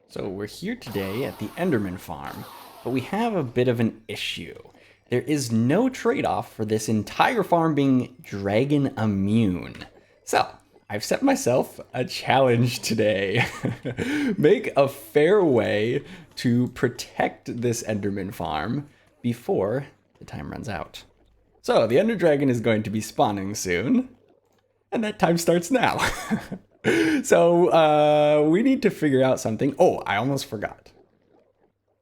So we're here today at the Enderman farm, but we have a bit of an issue. There is no trade-off for this entire farm being dragon immune. So I've set myself a challenge today. Make a fair way to protect this Enderman farm before the time runs out. So the Ender Dragon is going to be spawning soon, and that time starts now. So we need to figure out something. Oh, I almost forgot.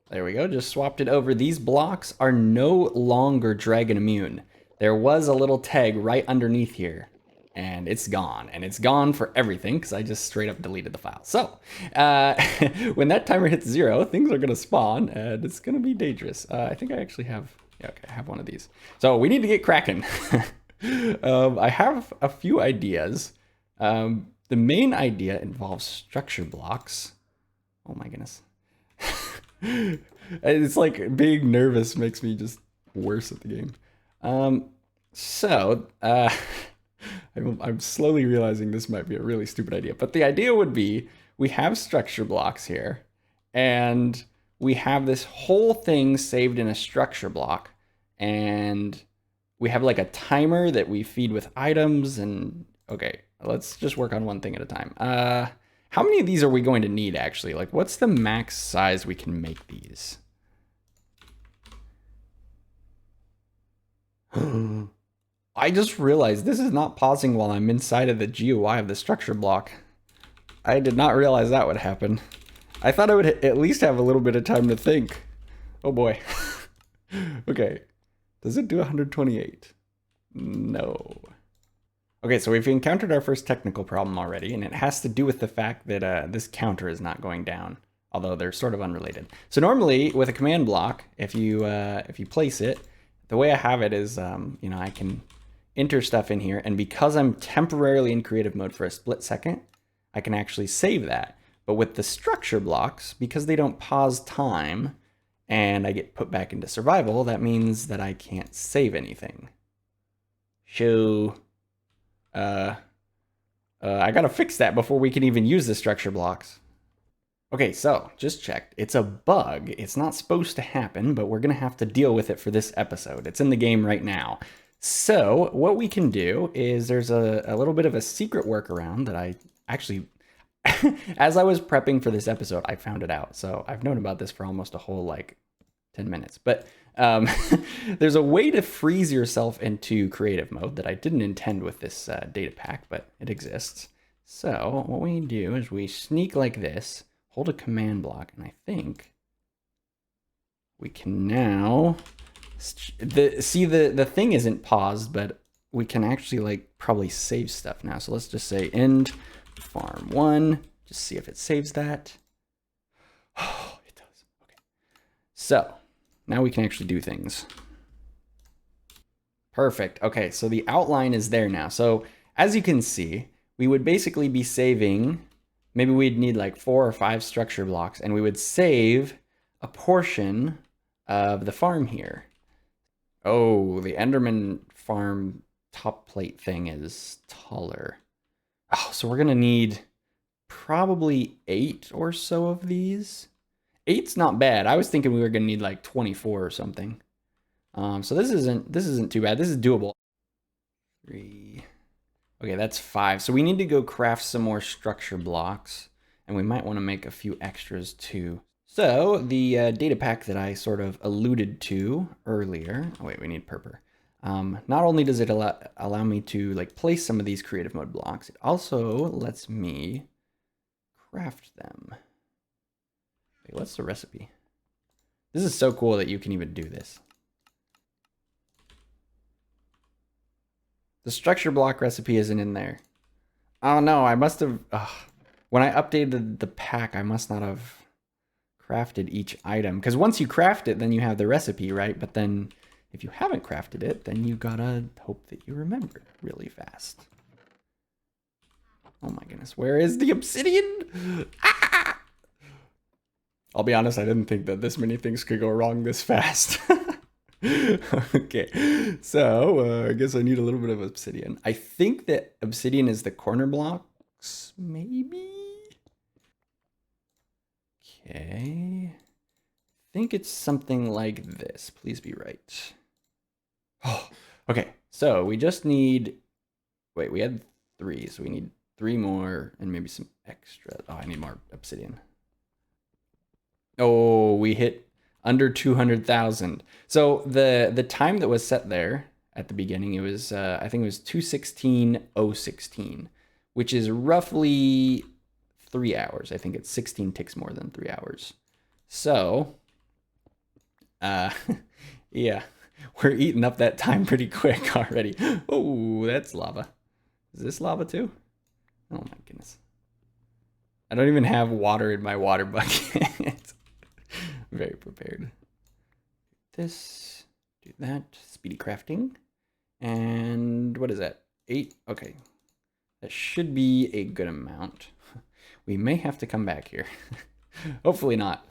There we go, just swapped it over. These blocks are no longer dragon immune. There was a little tag right underneath here, and it's gone. And it's gone for everything, because I just straight up deleted the file. So, when that timer hits 0, things are gonna spawn, and it's gonna be dangerous. I think I actually have, yeah, okay, I have one of these. So we need to get cracking. I have a few ideas. The main idea involves structure blocks. Oh my goodness. It's like being nervous makes me just worse at the game. So, I'm slowly realizing this might be a really stupid idea, but the idea would be we have structure blocks here, and we have this whole thing saved in a structure block, and we have like a timer that we feed with items, and okay, let's just work on one thing at a time. How many of these are we going to need actually? Like, what's the max size we can make these? I just realized this is not pausing while I'm inside of the GUI of the structure block. I did not realize that would happen. I thought I would at least have a little bit of time to think. Oh boy. Okay. Does it do 128? No. Okay, so we've encountered our first technical problem already, and it has to do with the fact that this counter is not going down, although they're sort of unrelated. So normally, with a command block, if you place it, the way I have it is, you know, I can enter stuff in here, and because I'm temporarily in creative mode for a split second, I can actually save that. But with the structure blocks, because they don't pause time, and I get put back into survival, that means that I can't save anything. So I gotta fix that before we can even use the structure blocks. Okay, so just checked. It's a bug. It's not supposed to happen, but we're gonna have to deal with it for this episode. It's in the game right now. So what we can do is there's a little bit of a secret workaround that I actually, as I was prepping for this episode, I found it out. So I've known about this for almost a whole like 10 minutes, but there's a way to freeze yourself into creative mode that I didn't intend with this data pack, but it exists. So what we do is we sneak like this, hold a command block, and I think we can now see the thing isn't paused, but we can actually like probably save stuff now. So let's just say end farm 1, just see if it saves that. Oh, it does. Okay. So now we can actually do things. Perfect. Okay, so the outline is there now. So as you can see, we would basically be saving, maybe we'd need like 4 or 5 structure blocks, and we would save a portion of the farm here. Oh, the Enderman farm top plate thing is taller. Oh, so we're gonna need probably 8 or so of these. 8's not bad. I was thinking we were gonna need like 24 or something. So this isn't too bad. This is doable. 3. Okay, that's 5. So we need to go craft some more structure blocks, and we might want to make a few extras too. So the data pack that I sort of alluded to earlier. Oh wait, we need purple. Not only does it allow me to like place some of these creative mode blocks, it also lets me craft them. Wait, what's the recipe? This is so cool that you can even do this. The structure block recipe isn't in there. Oh no, I must have, when I updated the pack, I must not have crafted each item. Because once you craft it, then you have the recipe, right? But then if you haven't crafted it, then you gotta hope that you remember really fast. Oh my goodness, where is the obsidian? Ah! I'll be honest, I didn't think that this many things could go wrong this fast. Okay, so I guess I need a little bit of obsidian. I think that obsidian is the corner blocks, maybe? Okay. I think it's something like this. Please be right. Oh, okay. So we just need, wait, we had 3, so we need 3 more and maybe some extra. Oh, I need more obsidian. Oh, we hit under 200,000. So the time that was set there at the beginning, it was I think it was 2:16:016, which is roughly 3 hours. I think it's 16 ticks more than 3 hours. So, uh, yeah, we're eating up that time pretty quick already. Oh, that's lava. Is this lava too? Oh my goodness. I don't even have water in my water bucket. Very prepared. This, do that, speedy crafting. And what is that? 8, okay. That should be a good amount. We may have to come back here. Hopefully not.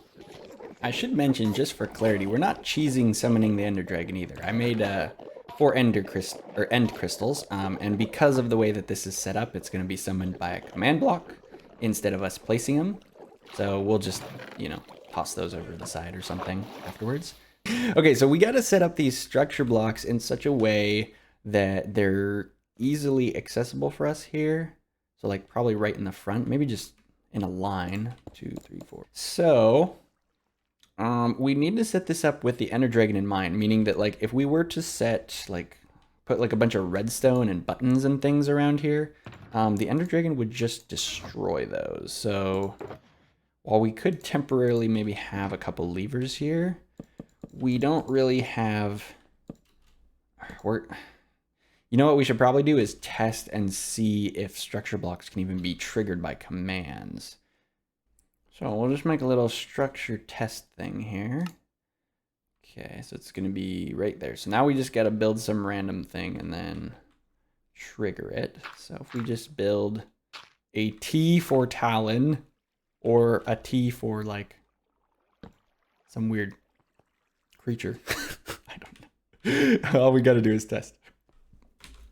I should mention, just for clarity, we're not cheesing summoning the Ender Dragon either. I made 4 end crystals, and because of the way that this is set up, it's going to be summoned by a command block instead of us placing them. So we'll just, you know, toss those over to the side or something afterwards. Okay, so we got to set up these structure blocks in such a way that they're easily accessible for us here. So like probably right in the front, maybe just in a line. 2, 3, 4. So we need to set this up with the Ender Dragon in mind, meaning that like if we were to set like put like a bunch of redstone and buttons and things around here, the Ender Dragon would just destroy those. So while we could temporarily maybe have a couple levers here, we don't really have, you know what we should probably do is test and see if structure blocks can even be triggered by commands. So we'll just make a little structure test thing here. Okay, so it's gonna be right there. So now we just gotta build some random thing and then trigger it. So if we just build a T for Talon or a T for like some weird creature. I don't know. All we gotta do is test.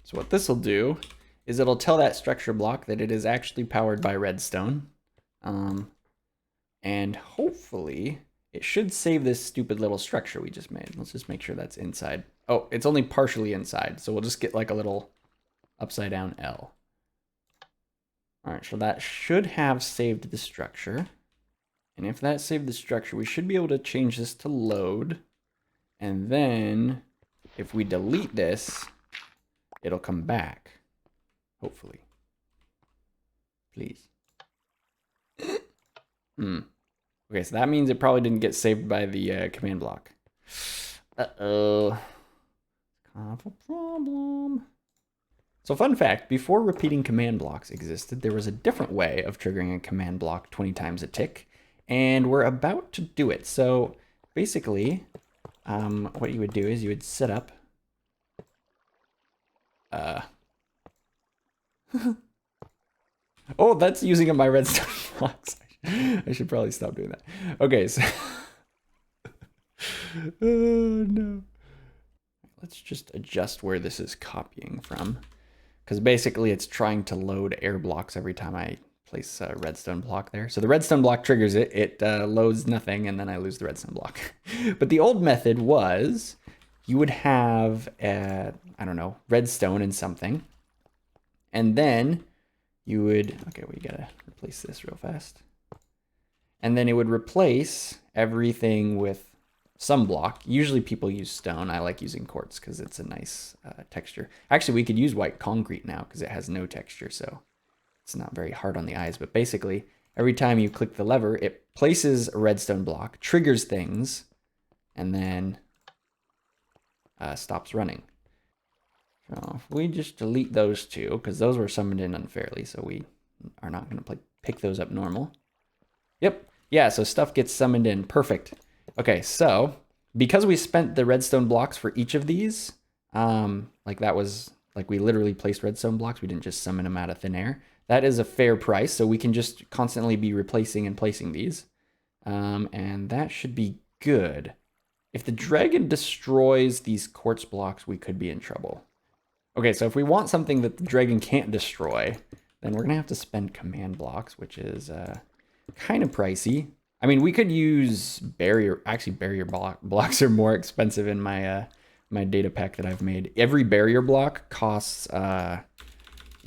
So what this will do is it'll tell that structure block that it is actually powered by redstone. And hopefully it should save this stupid little structure we just made. Let's just make sure that's inside. Oh, it's only partially inside. So we'll just get like a little upside down L. All right, so that should have saved the structure. And if that saved the structure, we should be able to change this to load. And then if we delete this, it'll come back. Hopefully. Please. Okay, so that means it probably didn't get saved by the command block. Uh-oh. Kind of a problem. So fun fact, before repeating command blocks existed, there was a different way of triggering a command block 20 times a tick, and we're about to do it. So basically, what you would do is you would set up oh, that's using up my redstone blocks. I should probably stop doing that. Okay, so oh no. Let's just adjust where this is copying from, because basically it's trying to load air blocks every time I place a redstone block there. So the redstone block triggers it, it loads nothing, and then I lose the redstone block. But the old method was you would have, I don't know, redstone and something, and then you would, okay, we gotta replace this real fast. And then it would replace everything with some block. Usually people use stone. I like using quartz because it's a nice texture. Actually, we could use white concrete now because it has no texture, so it's not very hard on the eyes. But basically, every time you click the lever, it places a redstone block, triggers things, and then stops running. So if we just delete those two, because those were summoned in unfairly, so we are not going to pick those up normal. Yep. Yeah, so stuff gets summoned in. Perfect. Okay, so because we spent the redstone blocks for each of these, like that was, like we literally placed redstone blocks. We didn't just summon them out of thin air. That is a fair price, so we can just constantly be replacing and placing these. And that should be good. If the dragon destroys these quartz blocks, we could be in trouble. Okay, so if we want something that the dragon can't destroy, then we're going to have to spend command blocks, which is kind of pricey. I mean, we could use barrier. Actually, blocks are more expensive in my my data pack that I've made. every barrier block costs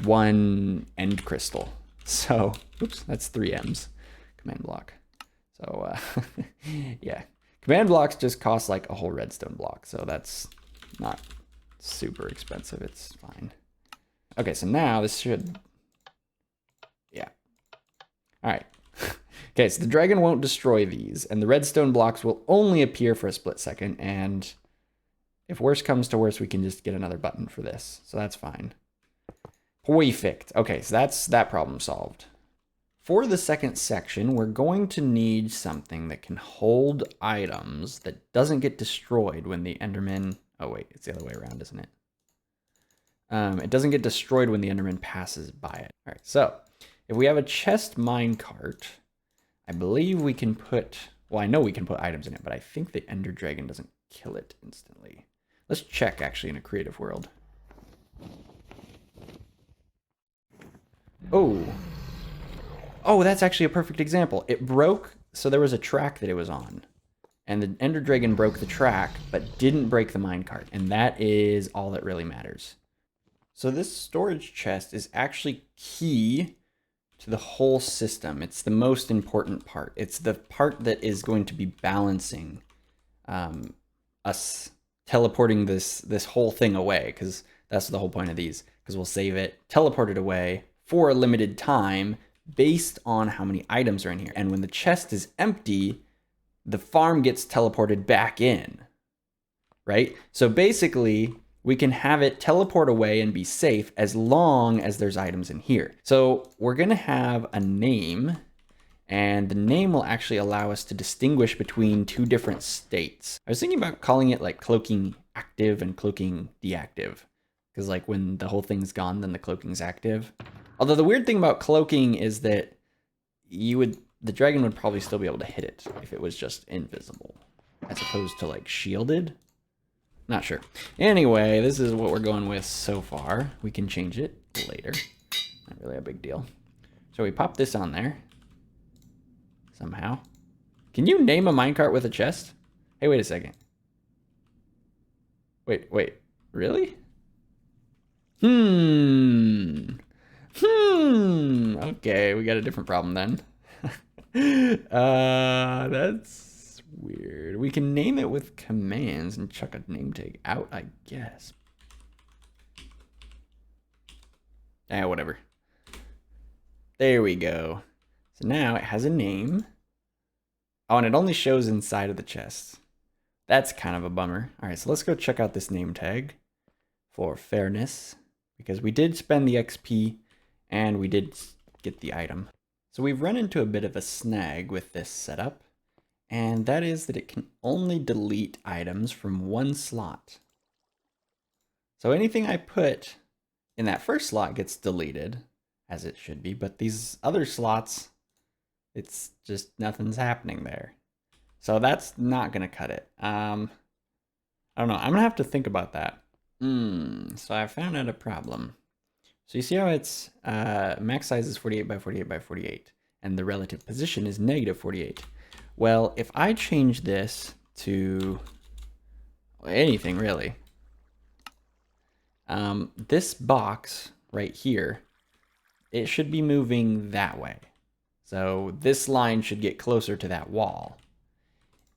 1 end crystal. So, oops, that's 3 M's. Command block. So, yeah. Command blocks just cost like a whole redstone block. So that's not super expensive. It's fine. Okay, so now this should... Yeah. All right. Okay, so the dragon won't destroy these, and the redstone blocks will only appear for a split second, and if worse comes to worse, we can just get another button for this. So that's fine. Perfect. Okay, so that's that problem solved. For the second section, we're going to need something that can hold items that doesn't get destroyed when the Enderman... Oh, wait, it's the other way around, isn't it? It doesn't get destroyed when the Enderman passes by it. All right, so if we have a chest minecart, I believe we can put... Well, I know we can put items in it, but I think the Ender Dragon doesn't kill it instantly. Let's check, actually, in a creative world. Oh. Oh, that's actually a perfect example. It broke, so there was a track that it was on. And the Ender Dragon broke the track, but didn't break the minecart. And that is all that really matters. So this storage chest is actually key to the whole system. It's the most important part. It's the part that is going to be balancing us teleporting this whole thing away, because that's the whole point of these, because we'll save it, teleport it away for a limited time based on how many items are in here. And when the chest is empty, the farm gets teleported back in, right? So basically, we can have it teleport away and be safe as long as there's items in here. So we're gonna have a name, and the name will actually allow us to distinguish between 2 different states. I was thinking about calling it like cloaking active and cloaking deactive, because like when the whole thing's gone, then the cloaking's active. Although the weird thing about cloaking is that the dragon would probably still be able to hit it if it was just invisible, as opposed to like shielded. Not sure. Anyway, this is what we're going with so far. We can change it later. Not really a big deal. So we pop this on there. Somehow. Can you name a minecart with a chest? Hey, wait a second. Wait. Really? Okay, we got a different problem then. That's weird. We can name it with commands and chuck a name tag out, I guess. Whatever. There we go. So now it has a name. Oh, and it only shows inside of the chest. That's kind of a bummer. All right, so let's go check out this name tag for fairness, because we did spend the XP and we did get the item. So we've run into a bit of a snag with this setup, and that is that it can only delete items from 1 slot. So anything I put in that first slot gets deleted, as it should be, but these other slots, it's just nothing's happening there. So that's not gonna cut it. I don't know, I'm gonna have to think about that. So I found out a problem. So you see how it's max size is 48 by 48 by 48, and the relative position is -48. Well, if I change this to anything really, this box right here, it should be moving that way. So this line should get closer to that wall,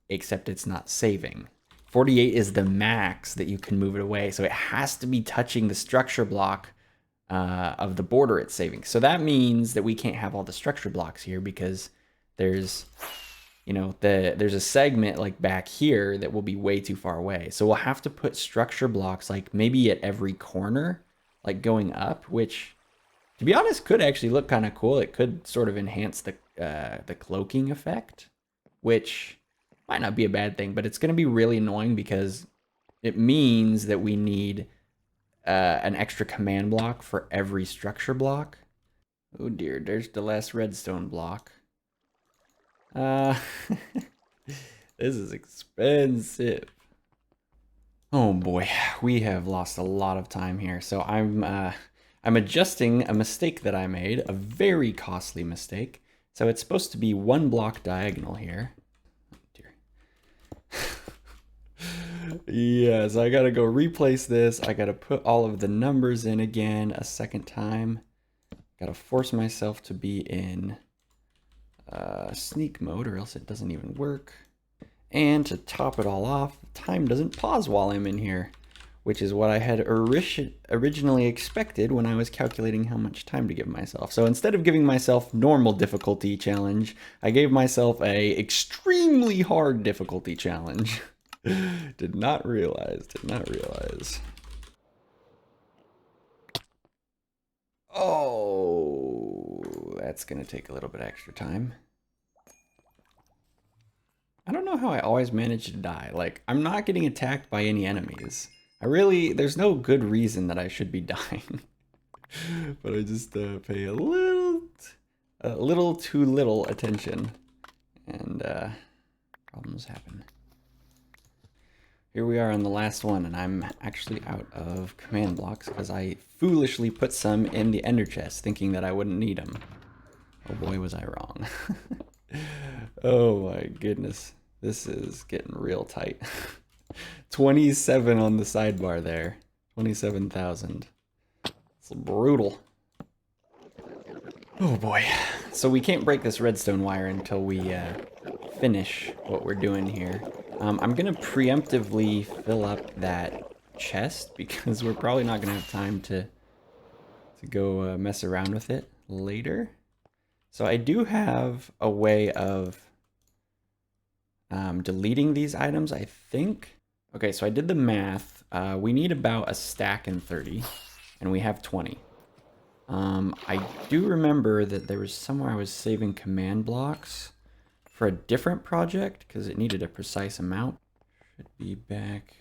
except it's not saving. 48 is the max that you can move it away. So it has to be touching the structure block of the border it's saving. So that means that we can't have all the structure blocks here, because there's, you know, there's a segment like back here that will be way too far away. So we'll have to put structure blocks like maybe at every corner, like going up, which to be honest could actually look kind of cool. It could sort of enhance the cloaking effect, which might not be a bad thing, but it's going to be really annoying because it means that we need an extra command block for every structure block. Oh dear, there's the last redstone block. This is expensive. Oh boy, we have lost a lot of time here. So I'm adjusting a mistake that I made, a very costly mistake. So it's supposed to be 1 block diagonal here. Oh, dear. Yeah, so I gotta go replace this. I gotta put all of the numbers in again a second time. Gotta force myself to be in sneak mode or else it doesn't even work. And to top it all off, time doesn't pause while I'm in here, which is what I had originally expected when I was calculating how much time to give myself. So instead of giving myself normal difficulty challenge, I gave myself a extremely hard difficulty challenge. Did not realize. Oh, that's gonna take a little bit extra time. I don't know how I always manage to die. Like, I'm not getting attacked by any enemies. There's no good reason that I should be dying. But I just pay a little too little attention. And problems happen. Here we are on the last one, and I'm actually out of command blocks because I foolishly put some in the ender chest thinking that I wouldn't need them. Oh boy, was I wrong. Oh my goodness. This is getting real tight. 27 on the sidebar there. 27,000. It's brutal. Oh boy. So we can't break this redstone wire until we finish what we're doing here. I'm gonna preemptively fill up that chest because we're probably not gonna have time to go mess around with it later. So I do have a way of deleting these items, I think. Okay, so I did the math. We need about a stack and 30, and we have 20. I do remember that there was somewhere I was saving command blocks for a different project because it needed a precise amount. Should be back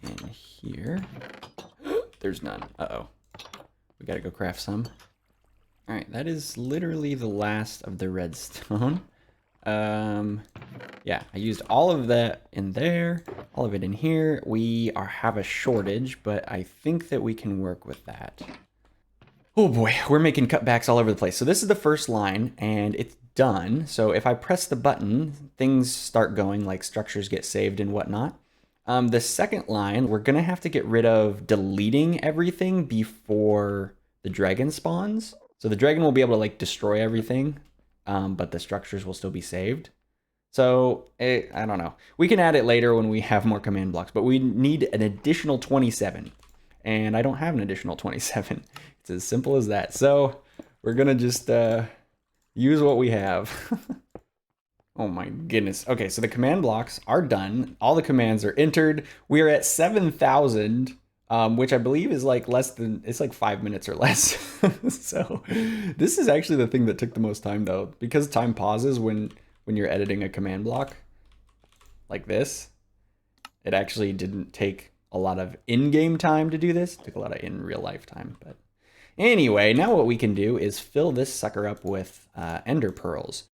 in here. There's none. Uh-oh. We gotta go craft some. All right, that is literally the last of the redstone. Yeah, I used all of that in there, all of it in here. We have a shortage, but I think that we can work with that. Oh boy, we're making cutbacks all over the place. So this is the first line, and it's done. So if I press the button, things start going, like structures get saved and whatnot. The second line, we're gonna have to get rid of deleting everything before the dragon spawns. So the dragon will be able to like destroy everything, but the structures will still be saved. So I don't know. We can add it later when we have more command blocks, but we need an additional 27. And I don't have an additional 27. It's as simple as that. So we're gonna just use what we have. Oh my goodness. Okay, so the command blocks are done. All the commands are entered. We are at 7,000, which I believe is like it's like 5 minutes or less. So this is actually the thing that took the most time though, because time pauses when you're editing a command block like this. It actually didn't take a lot of in-game time to do this. It took a lot of in real life time, but anyway, now what we can do is fill this sucker up with ender pearls.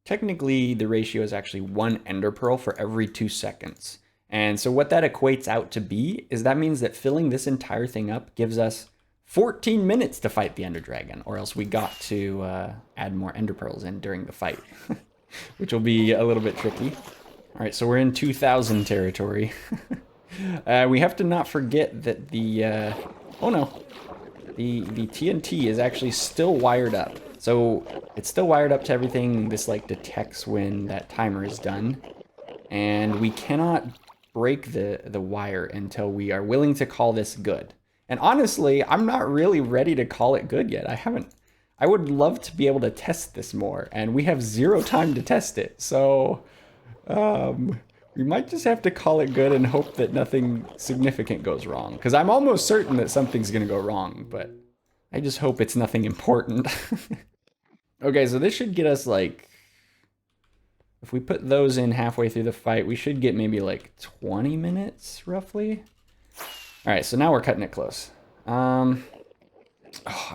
Technically, the ratio is actually 1 ender pearl for every 2 seconds. And so what that equates out to be is that means that filling this entire thing up gives us 14 minutes to fight the ender dragon, or else we got to add more ender pearls in during the fight, which will be a little bit tricky. All right, so we're in 2,000 territory. We have to not forget that the TNT is actually still wired up. So it's still wired up to everything. This like detects when that timer is done. And we cannot break the wire until we are willing to call this good. And honestly, I'm not really ready to call it good yet. I would love to be able to test this more, and we have 0 time to test it. So we might just have to call it good and hope that nothing significant goes wrong. Because I'm almost certain that something's gonna go wrong, but I just hope it's nothing important. Okay, so this should get us like, if we put those in halfway through the fight, we should get maybe like 20 minutes roughly. All right, so now we're cutting it close. I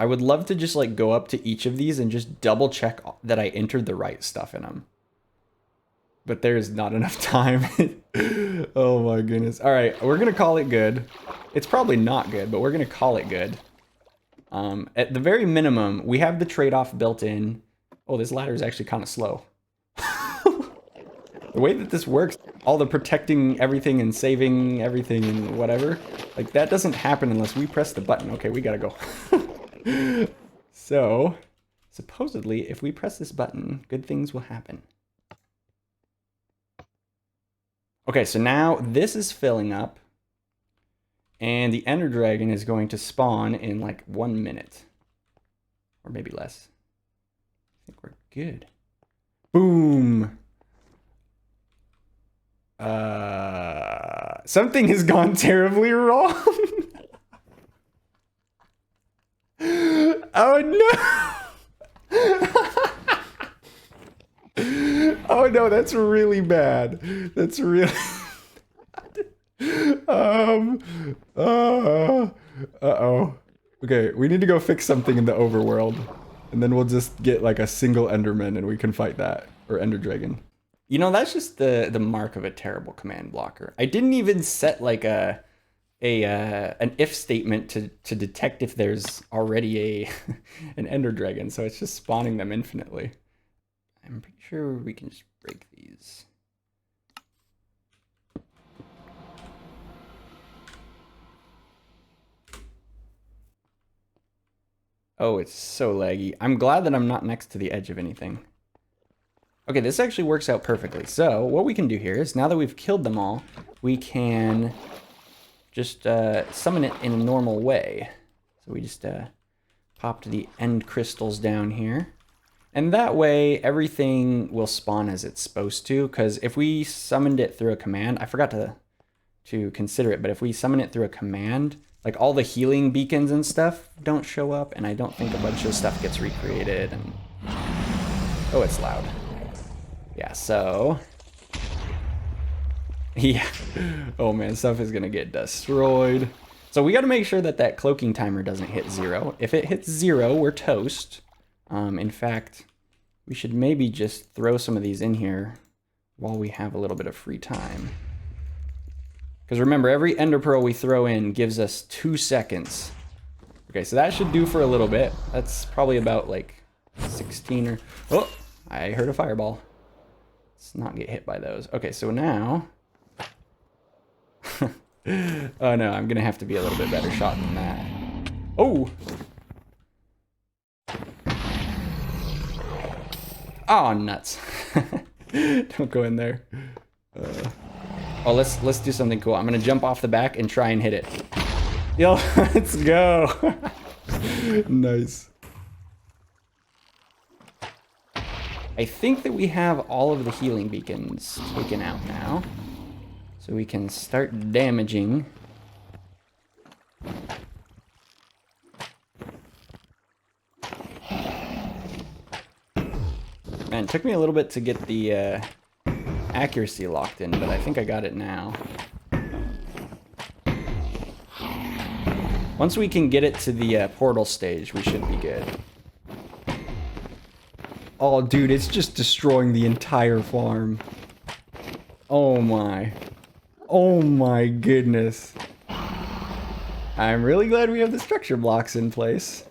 would love to just like go up to each of these and just double check that I entered the right stuff in them. But there's not enough time. Oh my goodness. All right, we're gonna call it good. It's probably not good, but we're gonna call it good. At the very minimum, we have the trade-off built in. Oh, this ladder is actually kind of slow. The way that this works, all the protecting everything and saving everything and whatever, like that doesn't happen unless we press the button. Okay, we gotta go. So, supposedly, if we press this button, good things will happen. Okay, so now this is filling up, and the Ender Dragon is going to spawn in like 1 minute. Or maybe less. I think we're good. Boom! Something has gone terribly wrong. Oh no! Oh no, that's really bad. That's really uh-oh. Okay, we need to go fix something in the overworld. And then we'll just get like a single Enderman and we can fight that. Or Ender Dragon. You know, that's just the mark of a terrible command blocker. I didn't even set like an if statement to detect if there's already an Ender Dragon, so it's just spawning them infinitely. I'm pretty sure we can just break these. Oh, it's so laggy. I'm glad that I'm not next to the edge of anything. Okay, this actually works out perfectly. So what we can do here is now that we've killed them all, we can just summon it in a normal way. So we just popped the end crystals down here. And that way everything will spawn as it's supposed to, because if we summoned it through a command, I forgot to consider it, but if we summon it through a command, like all the healing beacons and stuff don't show up, and I don't think a bunch of stuff gets recreated. And oh, it's loud. Yeah, so yeah. Oh man, stuff is gonna get destroyed. So we gotta make sure that that cloaking timer doesn't hit 0. If it hits 0, we're toast. In fact, we should maybe just throw some of these in here while we have a little bit of free time. Because remember, every ender pearl we throw in gives us 2 seconds. Okay, so that should do for a little bit. That's probably about like 16 or... Oh, I heard a fireball. Let's not get hit by those. Okay, so now... Oh no, I'm gonna have to be a little bit better shot than that. Oh! Oh, nuts. Don't go in there. Oh, let's do something cool. I'm gonna jump off the back and try and hit it. Yo, let's go. Nice. I think that we have all of the healing beacons taken out now. So we can start damaging. Man, it took me a little bit to get the accuracy locked in, but I think I got it now. Once we can get it to the portal stage, we should be good. Oh, dude, it's just destroying the entire farm. Oh my. Oh my goodness. I'm really glad we have the structure blocks in place.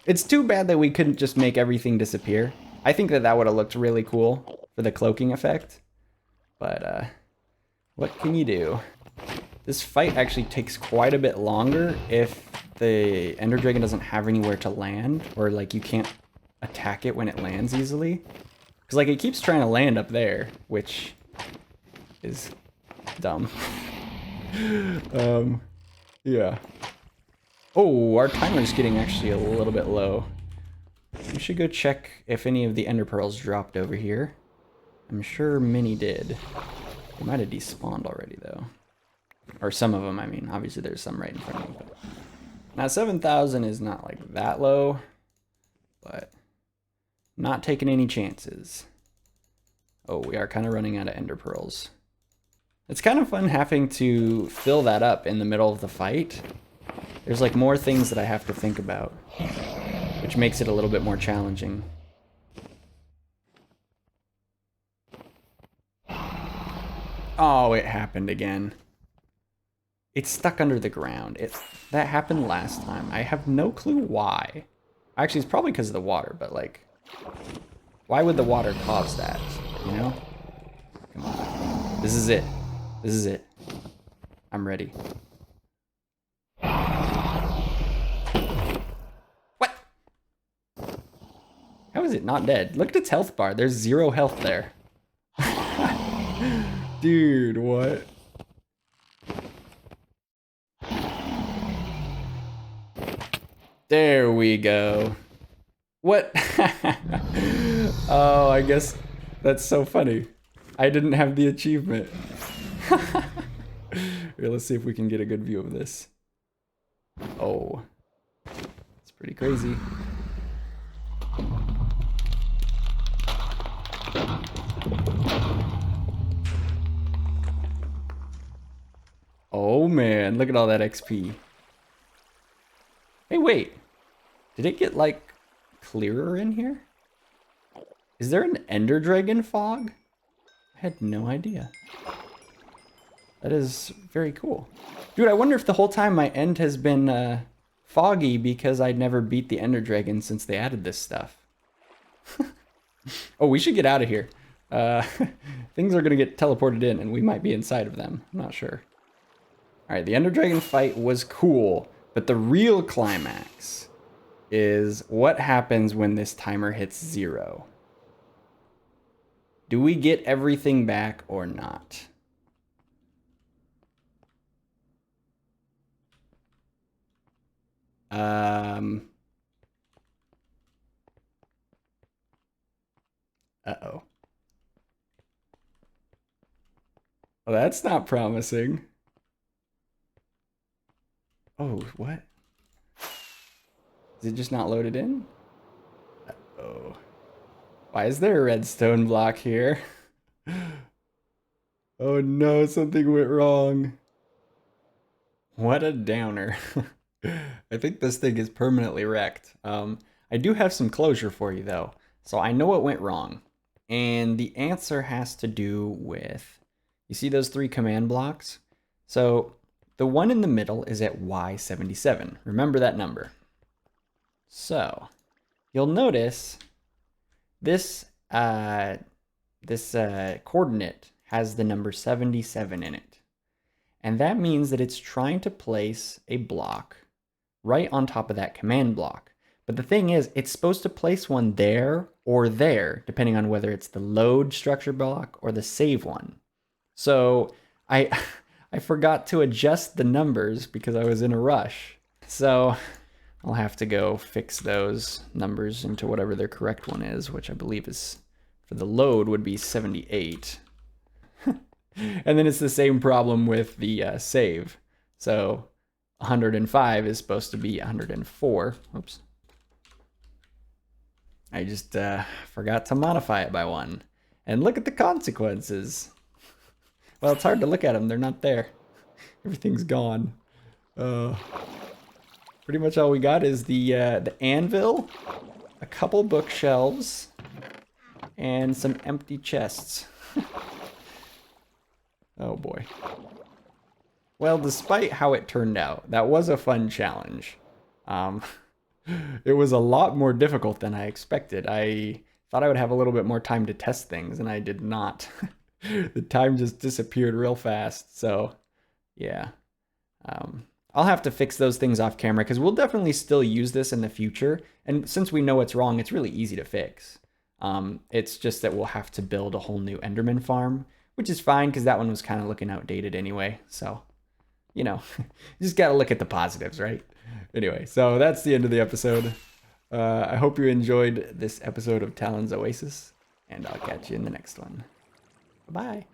It's too bad that we couldn't just make everything disappear. I think that that would have looked really cool for the cloaking effect. But, what can you do? This fight actually takes quite a bit longer if the Ender Dragon doesn't have anywhere to land, or like you can't attack it when it lands easily. Because like it keeps trying to land up there, which is dumb. Yeah. Oh, our timer's getting actually a little bit low. We should go check if any of the ender pearls dropped over here. I'm sure many did. They might have despawned already though. Or some of them, I mean. Obviously there's some right in front of me. But... Now 7,000 is not like that low, but not taking any chances. Oh, we are kind of running out of ender pearls. It's kind of fun having to fill that up in the middle of the fight. There's like more things that I have to think about, which makes it a little bit more challenging. Oh, it happened again. It's stuck under the ground. That happened last time. I have no clue why. Actually, it's probably because of the water, but like, Why would the water cause that, you know? Come on. This is it. This is it. I'm ready. What? How is it not dead? Look at its health bar. There's 0 health there. Dude, what? There we go. What? Oh, I guess that's so funny. I didn't have the achievement. Here, let's see if we can get a good view of this. Oh, it's pretty crazy. Oh man, look at all that XP. Hey, wait. Did it get like clearer in here? Is there an Ender Dragon fog? I had no idea. That is very cool. Dude, I wonder if the whole time my end has been foggy because I'd never beat the Ender Dragon since they added this stuff. Oh, we should get out of here. Things are gonna get teleported in and we might be inside of them. I'm not sure. All right, the Ender Dragon fight was cool, but the real climax is what happens when this timer hits 0. Do we get everything back or not? Uh-oh. Well, that's not promising. Oh, what? Is it just not loaded in? Uh-oh. Why is there a redstone block here? Oh no, something went wrong. What a downer. I think this thing is permanently wrecked. I do have some closure for you though. So I know what went wrong. And the answer has to do with, you see those 3 command blocks? So the one in the middle is at Y77. Remember that number. So you'll notice this coordinate has the number 77 in it. And that means that it's trying to place a block right on top of that command block. But the thing is, it's supposed to place one there or there, depending on whether it's the load structure block or the save one. So I forgot to adjust the numbers because I was in a rush. So I'll have to go fix those numbers into whatever their correct one is, which I believe is, for the load, would be 78. And then it's the same problem with the save. So 105 is supposed to be 104. Oops. I just forgot to modify it by 1. And look at the consequences. Well, it's hard to look at them. They're not there. Everything's gone. Pretty much all we got is the anvil, a couple bookshelves, and some empty chests. Oh boy. Well, despite how it turned out, that was a fun challenge. It was a lot more difficult than I expected. I thought I would have a little bit more time to test things, and I did not. The time just disappeared real fast, so yeah. I'll have to fix those things off camera, because we'll definitely still use this in the future, and since we know what's wrong, it's really easy to fix. It's just that we'll have to build a whole new Enderman farm, which is fine because that one was kind of looking outdated anyway. So, you know, you just got to look at the positives, right? Anyway, so that's the end of the episode. I hope you enjoyed this episode of Talon's Oasis, and I'll catch you in the next one. Bye-bye.